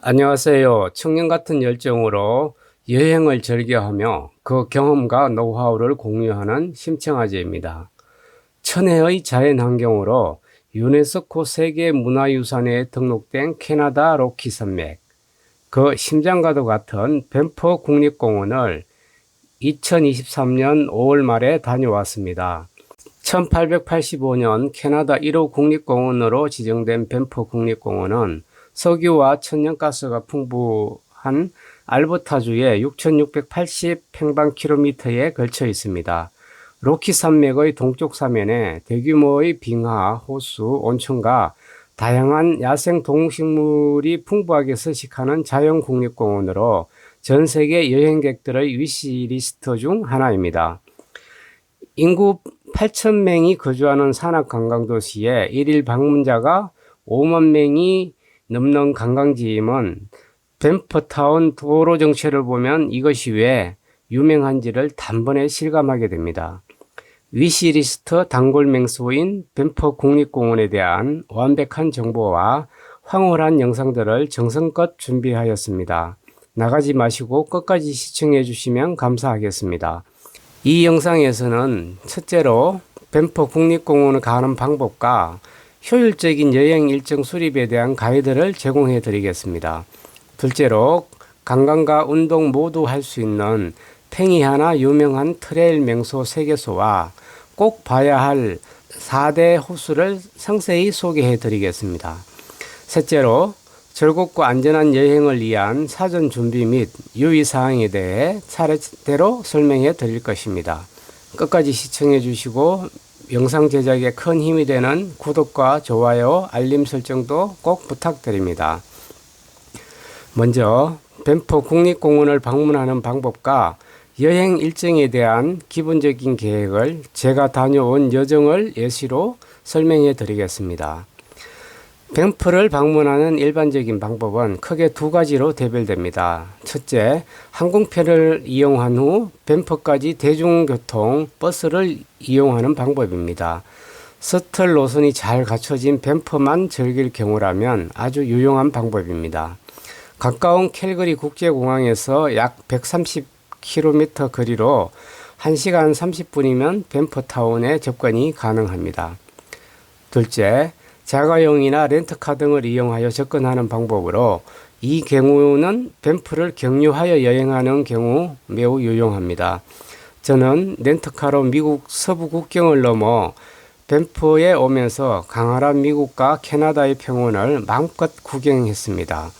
안녕하세요. 청년 같은 열정으로 여행을 즐겨하며 그 경험과 노하우를 공유하는 심청아재입니다. 천혜의 자연환경으로 유네스코 세계문화유산에 등록된 캐나다 로키 산맥, 그 심장과도 같은 밴프 국립공원을 2023년 5월 말에 다녀왔습니다. 1885년 캐나다 1호 국립공원으로 지정된 밴프 국립공원은 석유와 천연가스가 풍부한 알버타주의 6,680평방킬로미터에 걸쳐 있습니다. 로키 산맥의 동쪽 사면에 대규모의 빙하, 호수, 온천과 다양한 야생 동식물이 풍부하게 서식하는 자연국립공원으로 전 세계 여행객들의 위시리스트 중 하나입니다. 인구 8,000명이 거주하는 산악관광도시에 일일 방문자가 5만 명이 넘는 관광지임은 밴프타운 도로 정체를 보면 이것이 왜 유명한지를 단번에 실감하게 됩니다. 위시리스트 단골 맹수인 밴프 국립공원에 대한 완벽한 정보와 황홀한 영상들을 정성껏 준비하였습니다. 나가지 마시고 끝까지 시청해 주시면 감사하겠습니다. 이 영상에서는 첫째로 밴프 국립공원을 가는 방법과 효율적인 여행 일정 수립에 대한 가이드를 제공해 드리겠습니다. 둘째로 관광과 운동 모두 할 수 있는 팽이하나 유명한 트레일 명소 3개소와 꼭 봐야 할 4대 호수를 상세히 소개해 드리겠습니다. 셋째로 즐겁고 안전한 여행을 위한 사전 준비 및 유의사항에 대해 차례대로 설명해 드릴 것입니다. 끝까지 시청해 주시고 영상 제작에 큰 힘이 되는 구독과 좋아요, 알림 설정도 꼭 부탁드립니다. 먼저 밴프 국립공원을 방문하는 방법과 여행 일정에 대한 기본적인 계획을 제가 다녀온 여정을 예시로 설명해 드리겠습니다. 밴프를 방문하는 일반적인 방법은 크게 두 가지로 대별됩니다. 첫째, 항공편을 이용한 후 밴프까지 대중교통 버스를 이용하는 방법입니다. 서틀 노선이 잘 갖춰진 밴프만 즐길 경우라면 아주 유용한 방법입니다. 가까운 캘거리 국제공항에서 약 130km 거리로 1시간 30분이면 밴프타운에 접근이 가능합니다. 둘째, 자가용이나 렌트카 등을 이용하여 접근하는 방법으로 이 경우는 밴프를 경유하여 여행하는 경우 매우 유용합니다. 저는 렌트카로 미국 서부 국경을 넘어 밴프에 오면서 강활한 미국과 캐나다의 평원을 마음껏 구경했습니다.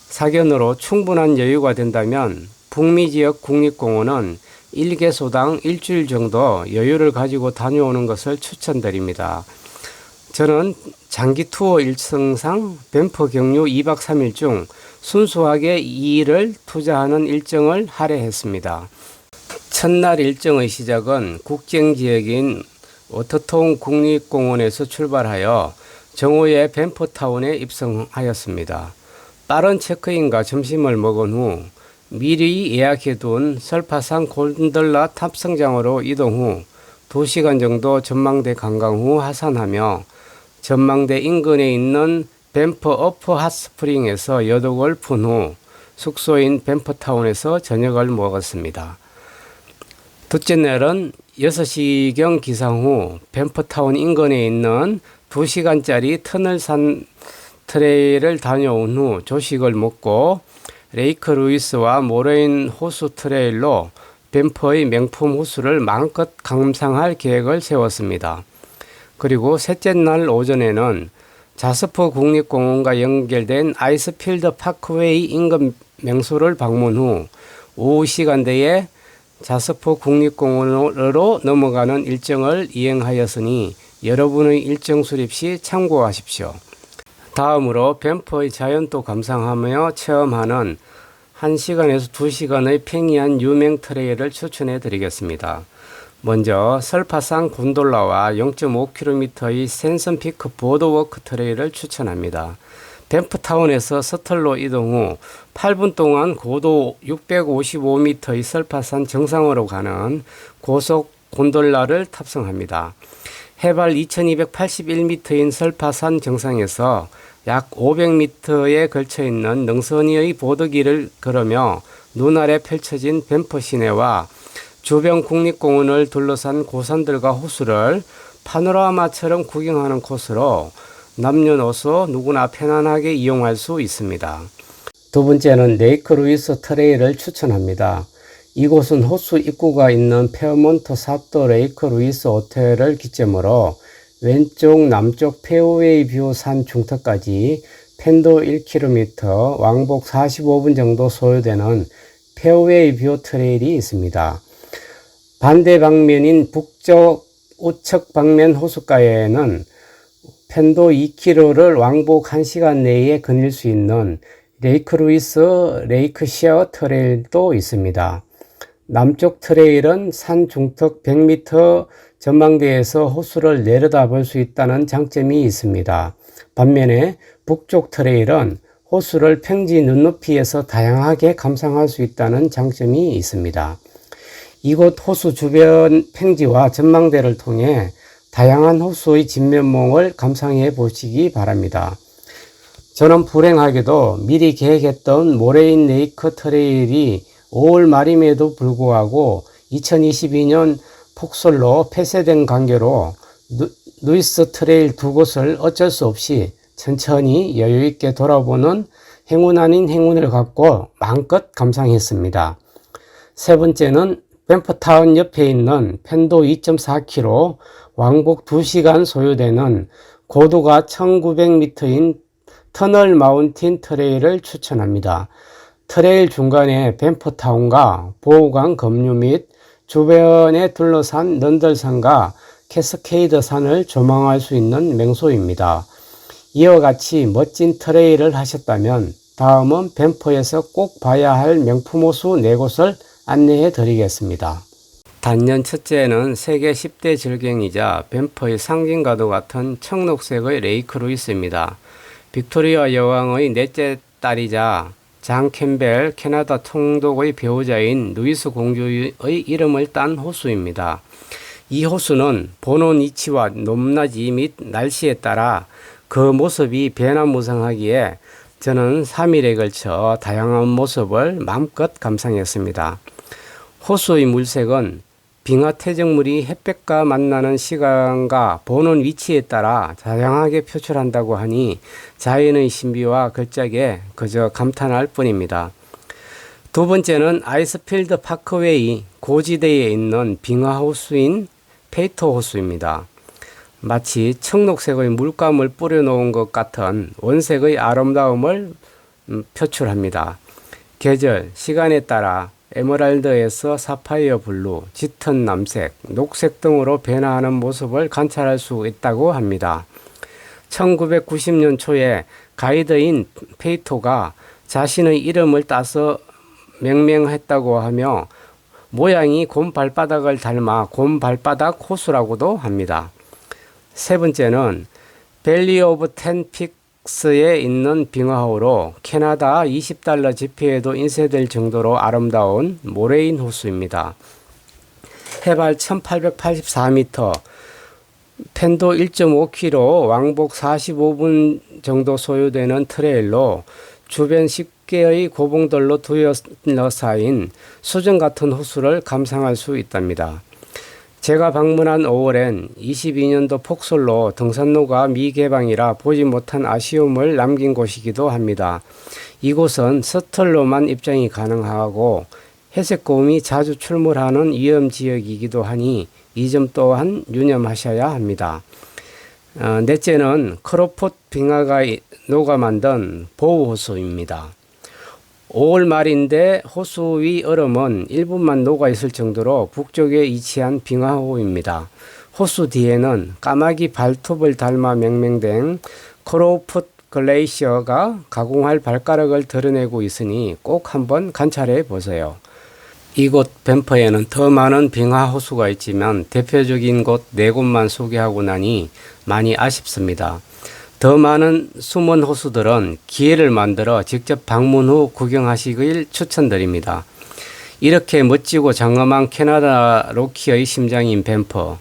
사견으로 충분한 여유가 된다면 북미 지역 국립공원은 1개소당 일주일 정도 여유를 가지고 다녀오는 것을 추천드립니다. 저는 장기 투어 일정상 밴프 경유 2박 3일 중 순수하게 2일을 투자하는 일정을 할애했습니다. 첫날 일정의 시작은 국경지역인 워터톤 국립공원에서 출발하여 정오에 밴프타운에 입성하였습니다. 빠른 체크인과 점심을 먹은 후 미리 예약해둔 설파산 곤돌라 탑승장으로 이동 후 2시간 정도 전망대 관광 후 하산하며 전망대 인근에 있는 밴프 어프 핫스프링에서 여독을 푼 후 숙소인 밴프타운에서 저녁을 먹었습니다. 둘째 날은 6시경 기상 후 밴프타운 인근에 있는 2시간짜리 터널산 트레일을 다녀온 후 조식을 먹고 레이크 루이스와 모레인 호수 트레일로 밴프의 명품 호수를 마음껏 감상할 계획을 세웠습니다. 그리고 셋째 날 오전에는 자스퍼 국립공원과 연결된 아이스필드 파크웨이 인근 명소를 방문 후 오후 시간대에 자스퍼 국립공원으로 넘어가는 일정을 이행하였으니 여러분의 일정 수립 시 참고하십시오. 다음으로 밴프의 자연도 감상하며 체험하는 1시간에서 2시간의 팽이한 유명 트레일을 추천해 드리겠습니다. 먼저 설파산 곤돌라와 0.5km의 샌선피크 보드워크 트레일을 추천합니다. 밴프타운에서 서틀로 이동 후 8분 동안 고도 655m의 설파산 정상으로 가는 고속 곤돌라를 탑승합니다. 해발 2281m인 설파산 정상에서 약 500m에 걸쳐 있는 능선이의 보드길을 걸으며 눈 아래 펼쳐진 밴프 시내와 주변 국립공원을 둘러싼 고산들과 호수를 파노라마처럼 구경하는 코스로 남녀노소 누구나 편안하게 이용할 수 있습니다. 두 번째는 레이크 루이스 트레일을 추천합니다. 이곳은 호수 입구가 있는 페어몬트 사또 레이크 루이스 호텔을 기점으로 왼쪽 남쪽 페어웨이 뷰 산 중턱까지 편도 1km, 왕복 45분 정도 소요되는 페어웨이 뷰 트레일이 있습니다. 반대 방면인 북쪽 우측 방면 호숫가에는 편도 2km를 왕복 1시간 내에 거닐 수 있는 레이크 루이스 레이크 시어 트레일도 있습니다. 남쪽 트레일은 산 중턱 100m 전망대에서 호수를 내려다볼 수 있다는 장점이 있습니다. 반면에 북쪽 트레일은 호수를 평지 눈높이에서 다양하게 감상할 수 있다는 장점이 있습니다. 이곳 호수 주변 평지와 전망대를 통해 다양한 호수의 진면목을 감상해 보시기 바랍니다. 저는 불행하게도 미리 계획했던 모레인 레이크 트레일이 5월 말임에도 불구하고 2022년 폭설로 폐쇄된 관계로 루이스 트레일 두 곳을 어쩔 수 없이 천천히 여유있게 돌아보는 행운 아닌 행운을 갖고 마음껏 감상했습니다. 세 번째는 밴프타운 옆에 있는 편도 2.4km, 왕복 2시간 소요되는 고도가 1900m인 터널 마운틴 트레일을 추천합니다. 트레일 중간에 밴프타운과 보우강 급류 및 주변에 둘러싼 넌덜산과 캐스케이드 산을 조망할 수 있는 명소입니다. 이와 같이 멋진 트레일을 하셨다면 다음은 밴프에서 꼭 봐야 할 명품 호수 4곳을 안내해 드리겠습니다. 단연 첫째는 세계 10대 절경이자 밴프의 상징과도 같은 청록색의 레이크 루이스입니다. 빅토리아 여왕의 넷째 딸이자 장 캠벨 캐나다 총독의 배우자인 루이스 공주의 이름을 딴 호수입니다. 이 호수는 보는 위치와 높낮이 및 날씨에 따라 그 모습이 변화무쌍하기에 저는 3일에 걸쳐 다양한 모습을 마음껏 감상했습니다. 호수의 물색은 빙하 퇴적물이 햇볕과 만나는 시간과 보는 위치에 따라 다양하게 표출한다고 하니 자연의 신비와 걸작에 그저 감탄할 뿐입니다. 두 번째는 아이스필드 파크웨이 고지대에 있는 빙하 호수인 페이토 호수입니다. 마치 청록색의 물감을 뿌려놓은 것 같은 원색의 아름다움을 표출합니다. 계절, 시간에 따라 에메랄드에서 사파이어 블루, 짙은 남색, 녹색 등으로 변화하는 모습을 관찰할 수 있다고 합니다. 1990년 초에 가이드인 페이토가 자신의 이름을 따서 명명했다고 하며 모양이 곰 발바닥을 닮아 곰 발바닥 호수라고도 합니다. 세 번째는 밸리 오브 텐 픽스에 있는 빙하호로 캐나다 $20 지폐에도 인쇄될 정도로 아름다운 모레인 호수입니다. 해발 1884m, 편도 1.5km, 왕복 45분 정도 소요되는 트레일로 주변 10개의 고봉들로 둘러싸인 수정 같은 호수를 감상할 수 있답니다. 제가 방문한 5월엔 22년도 폭설로 등산로가 미개방이라 보지 못한 아쉬움을 남긴 곳이기도 합니다. 이곳은 셔틀로만 입장이 가능하고 회색곰이 자주 출몰하는 위험지역이기도 하니 이 점 또한 유념하셔야 합니다. 넷째는 크로폿 빙하가 녹아 만든 보우호수입니다. 5월 말인데 호수 위 얼음은 일부만 녹아 있을 정도로 북쪽에 위치한 빙하호입니다. 호수 뒤에는 까마귀 발톱을 닮아 명명된 크로폿 글레이셔가 가공할 발가락을 드러내고 있으니 꼭 한번 관찰해 보세요. 이곳 밴프에는 더 많은 빙하 호수가 있지만 대표적인 곳 4곳만 소개하고 나니 많이 아쉽습니다. 더 많은 숨은 호수들은 기회를 만들어 직접 방문 후 구경하시길 추천드립니다. 이렇게 멋지고 장엄한 캐나다 로키의 심장인 밴프,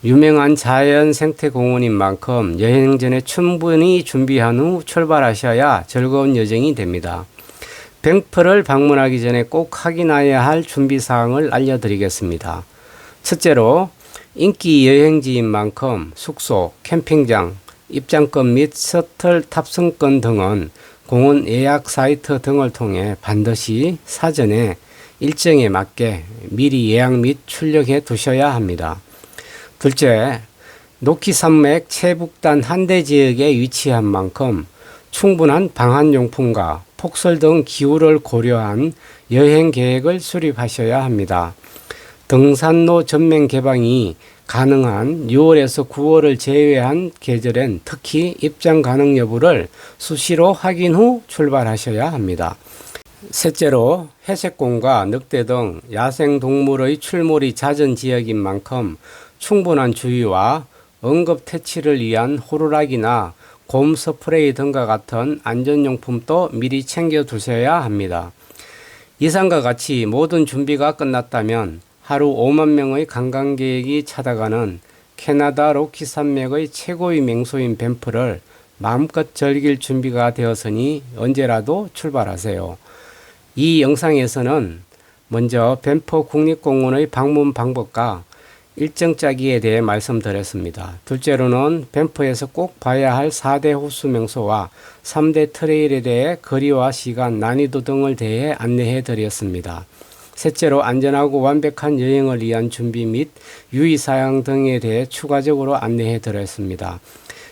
유명한 자연 생태 공원인 만큼 여행 전에 충분히 준비한 후 출발하셔야 즐거운 여정이 됩니다. 밴프를 방문하기 전에 꼭 확인해야 할 준비 사항을 알려드리겠습니다. 첫째로 인기 여행지인 만큼 숙소, 캠핑장, 입장권 및 셔틀 탑승권 등은 공원 예약 사이트 등을 통해 반드시 사전에 일정에 맞게 미리 예약 및 출력해 두셔야 합니다. 둘째, 노키산맥 최북단 한대 지역에 위치한 만큼 충분한 방한용품과 폭설 등 기후를 고려한 여행 계획을 수립하셔야 합니다. 등산로 전면 개방이 가능한 6월에서 9월을 제외한 계절엔 특히 입장 가능 여부를 수시로 확인 후 출발하셔야 합니다. 셋째로 회색곰과 늑대 등 야생동물의 출몰이 잦은 지역인 만큼 충분한 주의와 응급 퇴치를 위한 호루라기나 곰 스프레이 등과 같은 안전용품도 미리 챙겨 두셔야 합니다. 이상과 같이 모든 준비가 끝났다면 하루 5만 명의 관광객이 찾아가는 캐나다 로키 산맥의 최고의 명소인 밴프를 마음껏 즐길 준비가 되었으니 언제라도 출발하세요. 이 영상에서는 먼저 밴프 국립공원의 방문 방법과 일정 짜기에 대해 말씀드렸습니다. 둘째로는 밴프에서 꼭 봐야 할 4대 호수 명소와 3대 트레일에 대해 거리와 시간, 난이도 등을 대해 안내해 드렸습니다. 셋째로 안전하고 완벽한 여행을 위한 준비 및 유의사항 등에 대해 추가적으로 안내해 드렸습니다.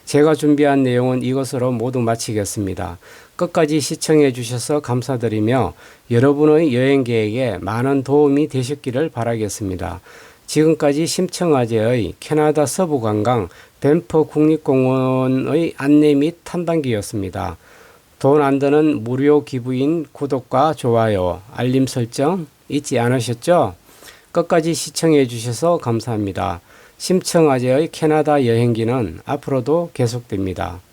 제가 준비한 내용은 이것으로 모두 마치겠습니다. 끝까지 시청해 주셔서 감사드리며 여러분의 여행 계획에 많은 도움이 되셨기를 바라겠습니다. 지금까지 심청아제의 캐나다 서부관광 밴프 국립공원의 안내 및 탐방기였습니다. 돈 안 드는 무료 기부인 구독과 좋아요, 알림 설정 잊지 않으셨죠? 끝까지 시청해 주셔서 감사합니다. 심청아제의 캐나다 여행기는 앞으로도 계속됩니다.